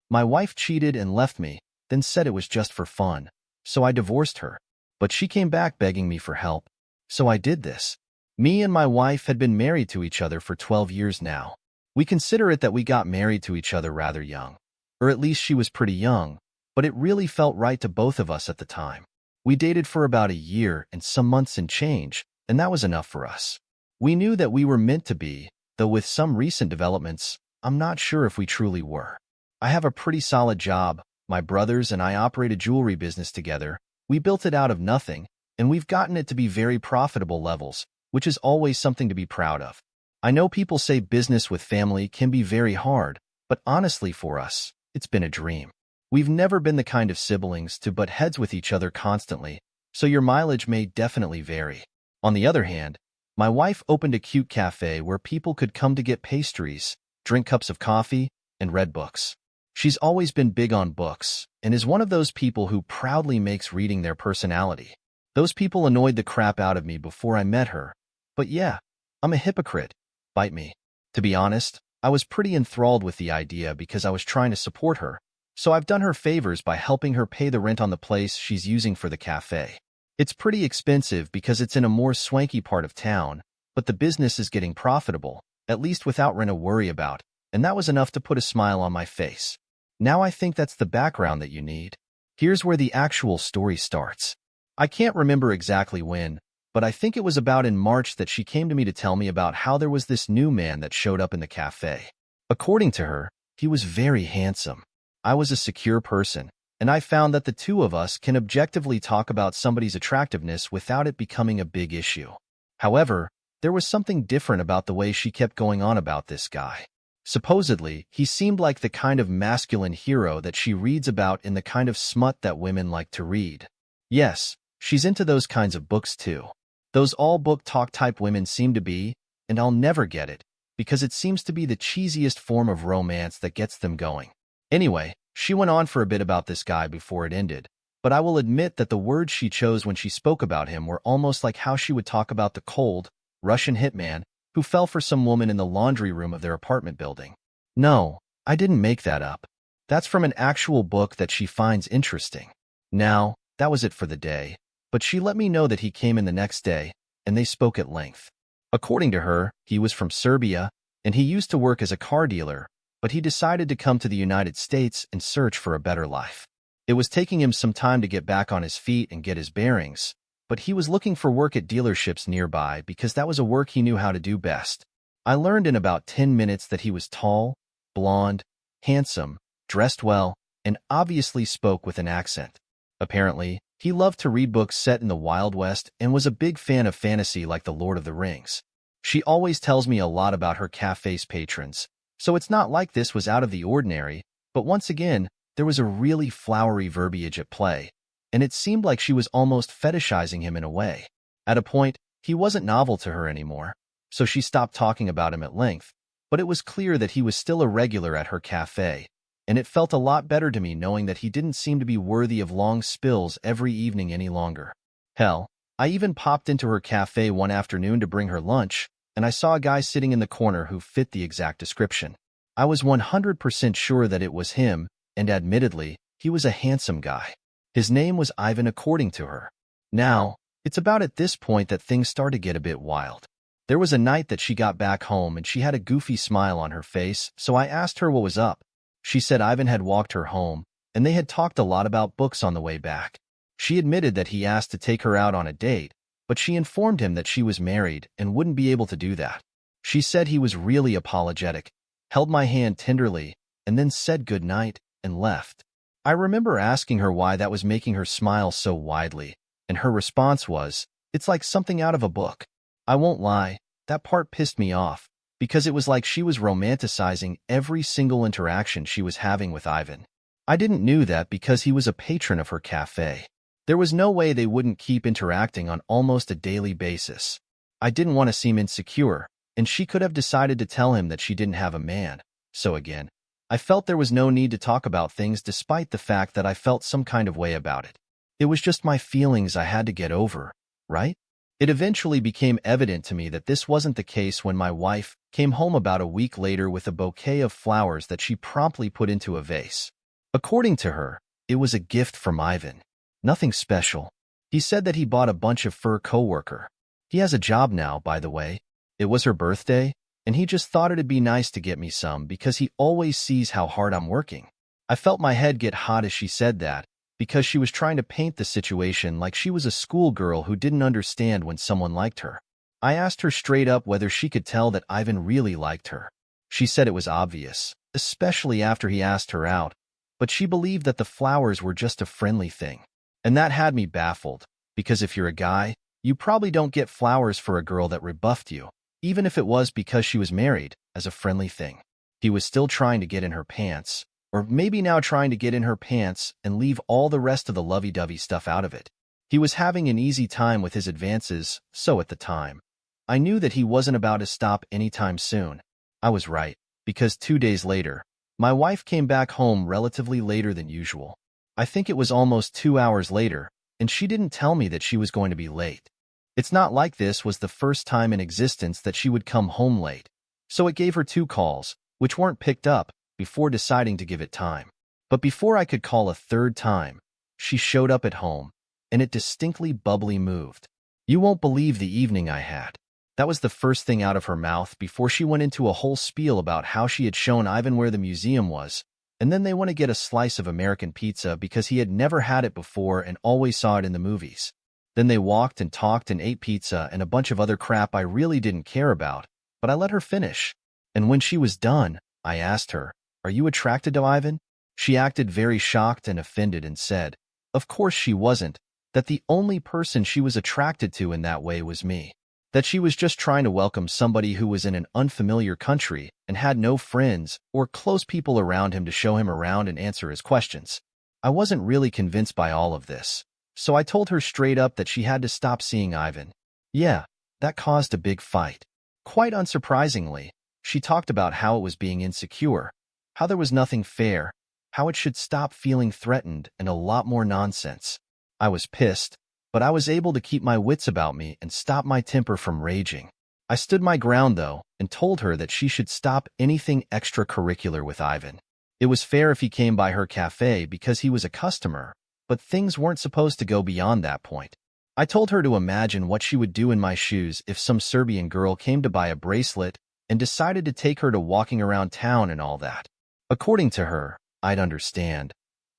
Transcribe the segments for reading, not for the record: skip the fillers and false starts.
My wife cheated and left me, then said it was just for fun, so I divorced her. But she came back begging me for help, so I did this. Me and my wife had been married to each other for 12 years now. We consider it that we got married to each other rather young. Or at least she was pretty young, but it really felt right to both of us at the time. We dated for about a year and some months and change, and that was enough for us. We knew that we were meant to be, though with some recent developments, I'm not sure if we truly were. I have a pretty solid job. My brothers and I operate a jewelry business together. We built it out of nothing, and we've gotten it to be very profitable levels, which is always something to be proud of. I know people say business with family can be very hard, but honestly for us, it's been a dream. We've never been the kind of siblings to butt heads with each other constantly, so your mileage may definitely vary. On the other hand, my wife opened a cute cafe where people could come to get pastries, drink cups of coffee, and read books. She's always been big on books, and is one of those people who proudly makes reading their personality. Those people annoyed the crap out of me before I met her, but yeah, I'm a hypocrite. Bite me. To be honest, I was pretty enthralled with the idea because I was trying to support her, so I've done her favors by helping her pay the rent on the place she's using for the cafe. It's pretty expensive because it's in a more swanky part of town, but the business is getting profitable, at least without rent to worry about, and that was enough to put a smile on my face. Now I think that's the background that you need. Here's where the actual story starts. I can't remember exactly when, but I think it was about in March that she came to me to tell me about how there was this new man that showed up in the cafe. According to her, he was very handsome. I was a secure person, and I found that the two of us can objectively talk about somebody's attractiveness without it becoming a big issue. However, there was something different about the way she kept going on about this guy. Supposedly, he seemed like the kind of masculine hero that she reads about in the kind of smut that women like to read. Yes, she's into those kinds of books too. Those all-book talk type women seem to be, and I'll never get it, because it seems to be the cheesiest form of romance that gets them going. Anyway, she went on for a bit about this guy before it ended, but I will admit that the words she chose when she spoke about him were almost like how she would talk about the cold, Russian hitman who fell for some woman in the laundry room of their apartment building. No, I didn't make that up. That's from an actual book that she finds interesting. Now, that was it for the day, but she let me know that he came in the next day, and they spoke at length. According to her, he was from Serbia, and he used to work as a car dealer, but he decided to come to the United States and search for a better life. It was taking him some time to get back on his feet and get his bearings, but he was looking for work at dealerships nearby because that was a work he knew how to do best. I learned in about 10 minutes that he was tall, blonde, handsome, dressed well, and obviously spoke with an accent. Apparently, he loved to read books set in the Wild West and was a big fan of fantasy like The Lord of the Rings. She always tells me a lot about her cafe's patrons, so it's not like this was out of the ordinary, but once again, there was a really flowery verbiage at play, and it seemed like she was almost fetishizing him in a way. At a point, he wasn't novel to her anymore, so she stopped talking about him at length, but it was clear that he was still a regular at her cafe, and it felt a lot better to me knowing that he didn't seem to be worthy of long spills every evening any longer. Hell, I even popped into her cafe one afternoon to bring her lunch, and I saw a guy sitting in the corner who fit the exact description. I was 100% sure that it was him, and admittedly, he was a handsome guy. His name was Ivan according to her. Now, it's about at this point that things start to get a bit wild. There was a night that she got back home and she had a goofy smile on her face, so I asked her what was up. She said Ivan had walked her home, and they had talked a lot about books on the way back. She admitted that he asked to take her out on a date, but she informed him that she was married and wouldn't be able to do that. She said he was really apologetic, held my hand tenderly, and then said good night and left. I remember asking her why that was making her smile so widely, and her response was, "It's like something out of a book." I won't lie, that part pissed me off, because it was like she was romanticizing every single interaction she was having with Ivan. I didn't know that because he was a patron of her cafe. There was no way they wouldn't keep interacting on almost a daily basis. I didn't want to seem insecure, and she could have decided to tell him that she didn't have a man. So again, I felt there was no need to talk about things despite the fact that I felt some kind of way about it. It was just my feelings I had to get over, right? It eventually became evident to me that this wasn't the case when my wife came home about a week later with a bouquet of flowers that she promptly put into a vase. According to her, it was a gift from Ivan. Nothing special. He said that he bought a bunch of fur coworker. He has a job now, by the way. It was her birthday, and he just thought it'd be nice to get me some because he always sees how hard I'm working. I felt my head get hot as she said that, because she was trying to paint the situation like she was a schoolgirl who didn't understand when someone liked her. I asked her straight up whether she could tell that Ivan really liked her. She said it was obvious, especially after he asked her out, but she believed that the flowers were just a friendly thing. And that had me baffled, because if you're a guy, you probably don't get flowers for a girl that rebuffed you, even if it was because she was married, as a friendly thing. He was still trying to get in her pants, or maybe now trying to get in her pants and leave all the rest of the lovey-dovey stuff out of it. He was having an easy time with his advances, so at the time, I knew that he wasn't about to stop anytime soon. I was right, because 2 days later, my wife came back home relatively later than usual. I think it was almost 2 hours later, and she didn't tell me that she was going to be late. It's not like this was the first time in existence that she would come home late, so it gave her 2 calls, which weren't picked up, before deciding to give it time. But before I could call a 3rd time, she showed up at home, and it distinctly bubbly moved. You won't believe the evening I had. That was the first thing out of her mouth before she went into a whole spiel about how she had shown Ivan where the museum was, and then they want to get a slice of American pizza because he had never had it before and always saw it in the movies. Then they walked and talked and ate pizza and a bunch of other crap I really didn't care about, but I let her finish. And when she was done, I asked her, "Are you attracted to Ivan?" She acted very shocked and offended and said, of course she wasn't, that the only person she was attracted to in that way was me. That she was just trying to welcome somebody who was in an unfamiliar country and had no friends or close people around him to show him around and answer his questions. I wasn't really convinced by all of this, so I told her straight up that she had to stop seeing Ivan. Yeah, that caused a big fight. Quite unsurprisingly, she talked about how it was being insecure, how there was nothing fair, how it should stop feeling threatened, and a lot more nonsense. I was pissed, but I was able to keep my wits about me and stop my temper from raging. I stood my ground, though, and told her that she should stop anything extracurricular with Ivan. It was fair if he came by her cafe because he was a customer, but things weren't supposed to go beyond that point. I told her to imagine what she would do in my shoes if some Serbian girl came to buy a bracelet and decided to take her to walking around town and all that. According to her, I'd understand,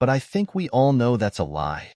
but I think we all know that's a lie,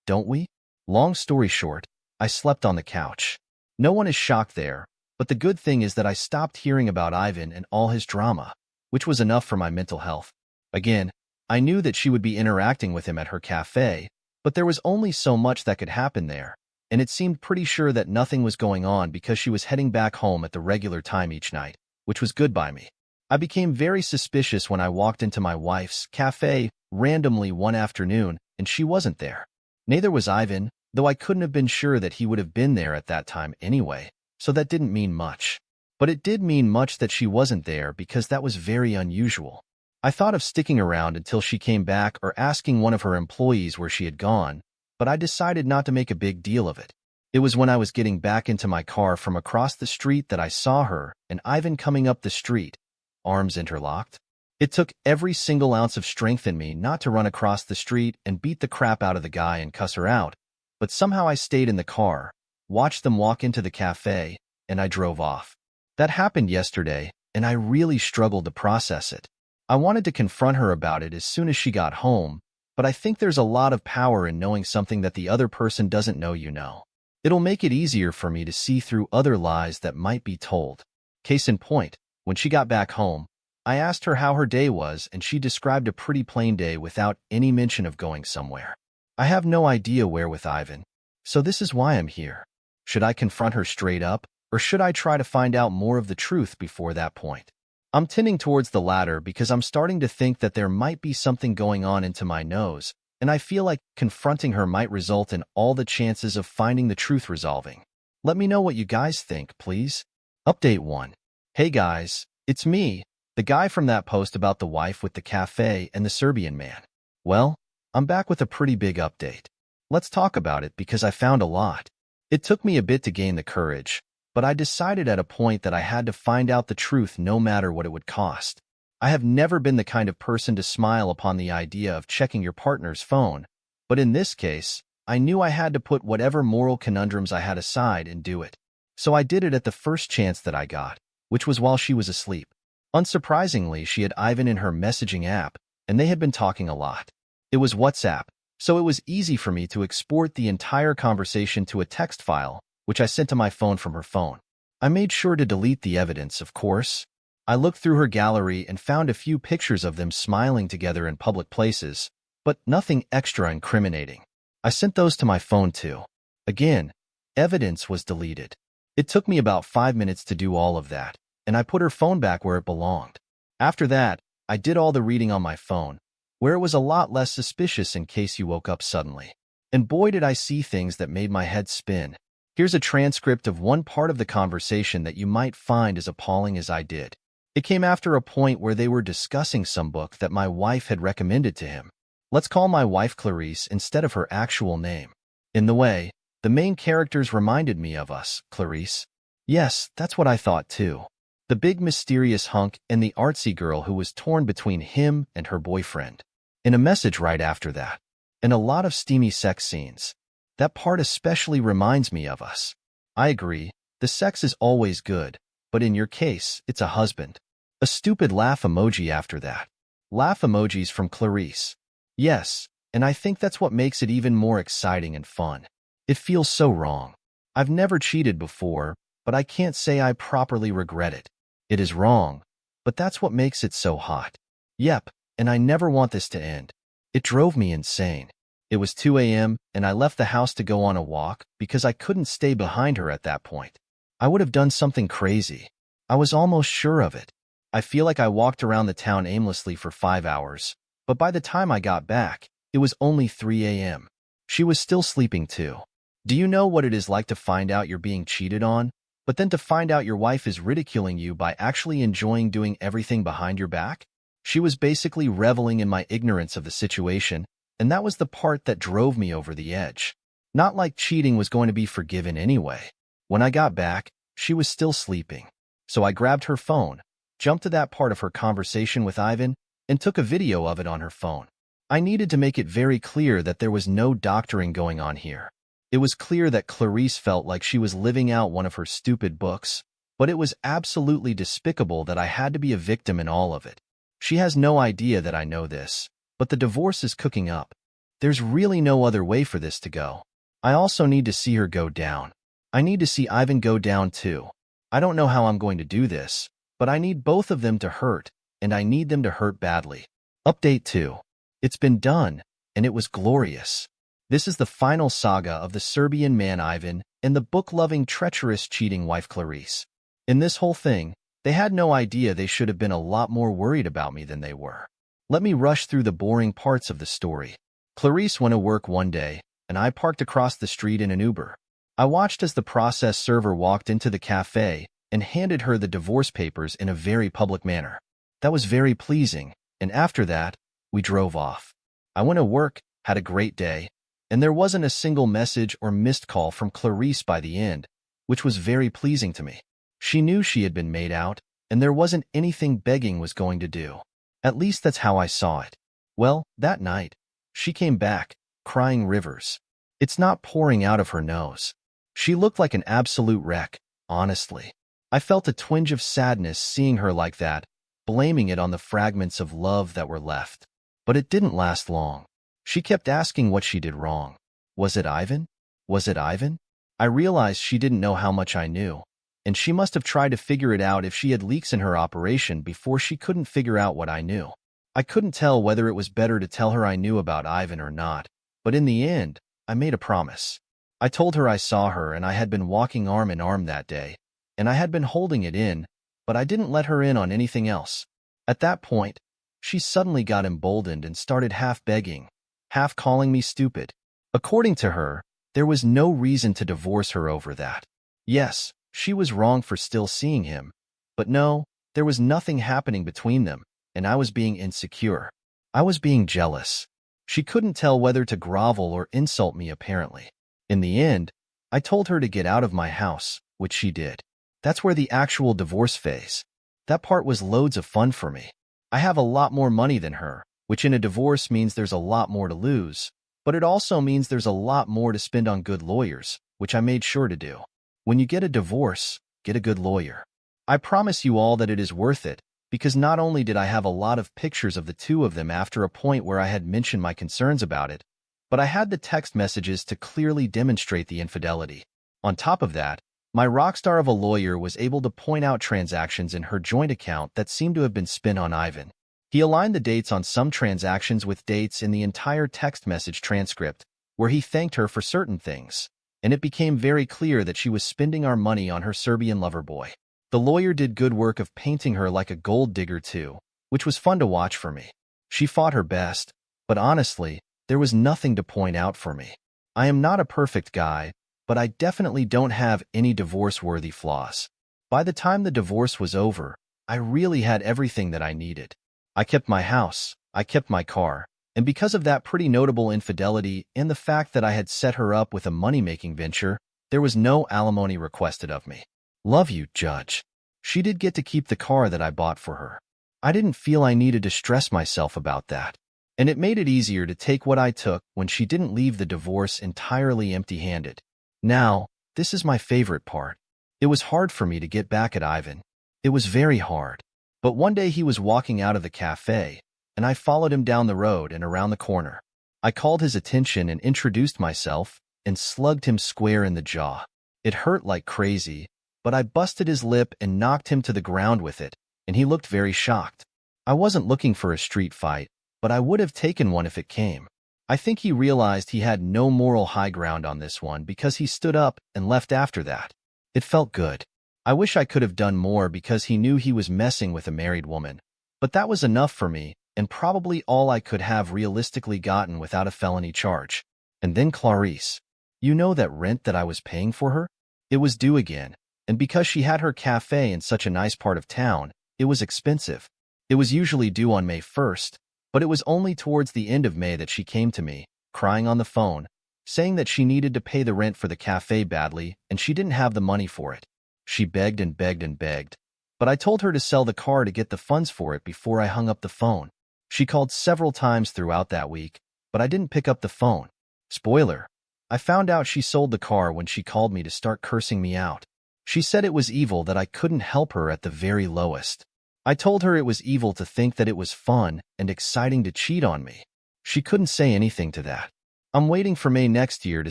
don't we? Long story short, I slept on the couch. No one is shocked there, but the good thing is that I stopped hearing about Ivan and all his drama, which was enough for my mental health. Again, I knew that she would be interacting with him at her cafe, but there was only so much that could happen there, and it seemed pretty sure that nothing was going on because she was heading back home at the regular time each night, which was good by me. I became very suspicious when I walked into my wife's cafe randomly one afternoon, and she wasn't there. Neither was Ivan, though I couldn't have been sure that he would have been there at that time anyway, so that didn't mean much. But it did mean much that she wasn't there because that was very unusual. I thought of sticking around until she came back or asking one of her employees where she had gone, but I decided not to make a big deal of it. It was when I was getting back into my car from across the street that I saw her and Ivan coming up the street, arms interlocked. It took every single ounce of strength in me not to run across the street and beat the crap out of the guy and cuss her out, but somehow I stayed in the car, watched them walk into the cafe, and I drove off. That happened yesterday, and I really struggled to process it. I wanted to confront her about it as soon as she got home, but I think there's a lot of power in knowing something that the other person doesn't know you know. It'll make it easier for me to see through other lies that might be told. Case in point, when she got back home, I asked her how her day was, and she described a pretty plain day without any mention of going somewhere. I have no idea where with Ivan, so this is why I'm here. Should I confront her straight up, or should I try to find out more of the truth before that point? I'm tending towards the latter because I'm starting to think that there might be something going on into my nose, and I feel like confronting her might result in all the chances of finding the truth resolving. Let me know what you guys think, please. Update 1. Hey guys, it's me, the guy from that post about the wife with the cafe and the Serbian man. Well, I'm back with a pretty big update. Let's talk about it because I found a lot. It took me a bit to gain the courage, but I decided at a point that I had to find out the truth no matter what it would cost. I have never been the kind of person to smile upon the idea of checking your partner's phone, but in this case, I knew I had to put whatever moral conundrums I had aside and do it. So I did it at the first chance that I got, which was while she was asleep. Unsurprisingly, she had Ivan in her messaging app, and they had been talking a lot. It was WhatsApp, so it was easy for me to export the entire conversation to a text file, which I sent to my phone from her phone. I made sure to delete the evidence, of course. I looked through her gallery and found a few pictures of them smiling together in public places, but nothing extra incriminating. I sent those to my phone too. Again, evidence was deleted. It took me about 5 minutes to do all of that, and I put her phone back where it belonged. After that, I did all the reading on my phone, where it was a lot less suspicious in case you woke up suddenly. And boy did I see things that made my head spin. Here's a transcript of one part of the conversation that you might find as appalling as I did. It came after a point where they were discussing some book that my wife had recommended to him. Let's call my wife Clarice instead of her actual name. In the way, the main characters reminded me of us, Clarice. Yes, that's what I thought too. The big mysterious hunk and the artsy girl who was torn between him and her boyfriend. In a message right after that. And a lot of steamy sex scenes. That part especially reminds me of us. I agree, the sex is always good, but in your case, it's a husband. A stupid laugh emoji after that. Laugh emojis from Clarice. Yes, and I think that's what makes it even more exciting and fun. It feels so wrong. I've never cheated before, but I can't say I properly regret it. It is wrong, but that's what makes it so hot. Yep, and I never want this to end. It drove me insane. It was 2 a.m., and I left the house to go on a walk because I couldn't stay behind her at that point. I would have done something crazy. I was almost sure of it. I feel like I walked around the town aimlessly for 5 hours, but by the time I got back, it was only 3 a.m. She was still sleeping too. Do you know what it is like to find out you're being cheated on, but then to find out your wife is ridiculing you by actually enjoying doing everything behind your back? She was basically reveling in my ignorance of the situation, and that was the part that drove me over the edge. Not like cheating was going to be forgiven anyway. When I got back, she was still sleeping. So I grabbed her phone, jumped to that part of her conversation with Ivan, and took a video of it on her phone. I needed to make it very clear that there was no doctoring going on here. It was clear that Clarice felt like she was living out one of her stupid books, but it was absolutely despicable that I had to be a victim in all of it. She has no idea that I know this, but the divorce is cooking up. There's really no other way for this to go. I also need to see her go down. I need to see Ivan go down too. I don't know how I'm going to do this, but I need both of them to hurt, and I need them to hurt badly. Update 2. It's been done, and it was glorious. This is the final saga of the Serbian man Ivan and the book-loving, treacherous, cheating wife Clarice. In this whole thing, they had no idea they should have been a lot more worried about me than they were. Let me rush through the boring parts of the story. Clarice went to work one day, and I parked across the street in an Uber. I watched as the process server walked into the cafe and handed her the divorce papers in a very public manner. That was very pleasing, and after that, we drove off. I went to work, had a great day, and there wasn't a single message or missed call from Clarice by the end, which was very pleasing to me. She knew she had been made out, and there wasn't anything begging was going to do. At least that's how I saw it. Well, that night, she came back, crying rivers. It's not pouring out of her nose. She looked like an absolute wreck, honestly. I felt a twinge of sadness seeing her like that, blaming it on the fragments of love that were left. But it didn't last long. She kept asking what she did wrong. Was it Ivan? Was it Ivan? I realized she didn't know how much I knew, and she must have tried to figure it out if she had leaks in her operation before she couldn't figure out what I knew. I couldn't tell whether it was better to tell her I knew about Ivan or not, but in the end, I made a promise. I told her I saw her and I had been walking arm in arm that day, and I had been holding it in, but I didn't let her in on anything else. At that point, she suddenly got emboldened and started half begging, half calling me stupid. According to her, there was no reason to divorce her over that. Yes, she was wrong for still seeing him, but no, there was nothing happening between them, and I was being insecure. I was being jealous. She couldn't tell whether to grovel or insult me apparently. In the end, I told her to get out of my house, which she did. That's where the actual divorce phase. That part was loads of fun for me. I have a lot more money than her, which in a divorce means there's a lot more to lose, but it also means there's a lot more to spend on good lawyers, which I made sure to do. When you get a divorce, get a good lawyer. I promise you all that it is worth it, because not only did I have a lot of pictures of the two of them after a point where I had mentioned my concerns about it, but I had the text messages to clearly demonstrate the infidelity. On top of that, my rockstar of a lawyer was able to point out transactions in her joint account that seemed to have been spent on Ivan. He aligned the dates on some transactions with dates in the entire text message transcript, where he thanked her for certain things, and it became very clear that she was spending our money on her Serbian lover boy. The lawyer did good work of painting her like a gold digger too, which was fun to watch for me. She fought her best, but honestly, there was nothing to point out for me. I am not a perfect guy, but I definitely don't have any divorce-worthy flaws. By the time the divorce was over, I really had everything that I needed. I kept my house, I kept my car, and because of that pretty notable infidelity and the fact that I had set her up with a money-making venture, there was no alimony requested of me. Love you, Judge. She did get to keep the car that I bought for her. I didn't feel I needed to stress myself about that, and it made it easier to take what I took when she didn't leave the divorce entirely empty-handed. Now, this is my favorite part. It was hard for me to get back at Ivan. It was very hard. But one day he was walking out of the cafe, and I followed him down the road and around the corner. I called his attention and introduced myself and slugged him square in the jaw. It hurt like crazy, but I busted his lip and knocked him to the ground with it, and he looked very shocked. I wasn't looking for a street fight, but I would have taken one if it came. I think he realized he had no moral high ground on this one because he stood up and left after that. It felt good. I wish I could have done more because he knew he was messing with a married woman, but that was enough for me and probably all I could have realistically gotten without a felony charge. And then Clarice. You know that rent that I was paying for her? It was due again, and because she had her cafe in such a nice part of town, it was expensive. It was usually due on May 1st, but it was only towards the end of May that she came to me, crying on the phone, saying that she needed to pay the rent for the cafe badly and she didn't have the money for it. She begged and begged and begged, but I told her to sell the car to get the funds for it before I hung up the phone. She called several times throughout that week, but I didn't pick up the phone. Spoiler, I found out she sold the car when she called me to start cursing me out. She said it was evil that I couldn't help her at the very lowest. I told her it was evil to think that it was fun and exciting to cheat on me. She couldn't say anything to that. I'm waiting for May next year to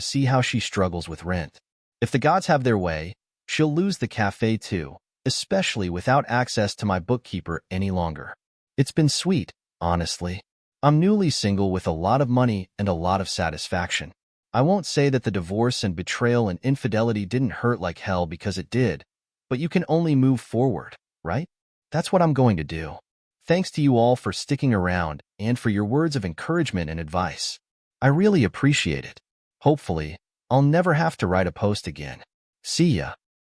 see how she struggles with rent. If the gods have their way, she'll lose the cafe too, especially without access to my bookkeeper any longer. It's been sweet, honestly. I'm newly single with a lot of money and a lot of satisfaction. I won't say that the divorce and betrayal and infidelity didn't hurt like hell because it did, but you can only move forward, right? That's what I'm going to do. Thanks to you all for sticking around and for your words of encouragement and advice. I really appreciate it. Hopefully, I'll never have to write a post again. See ya.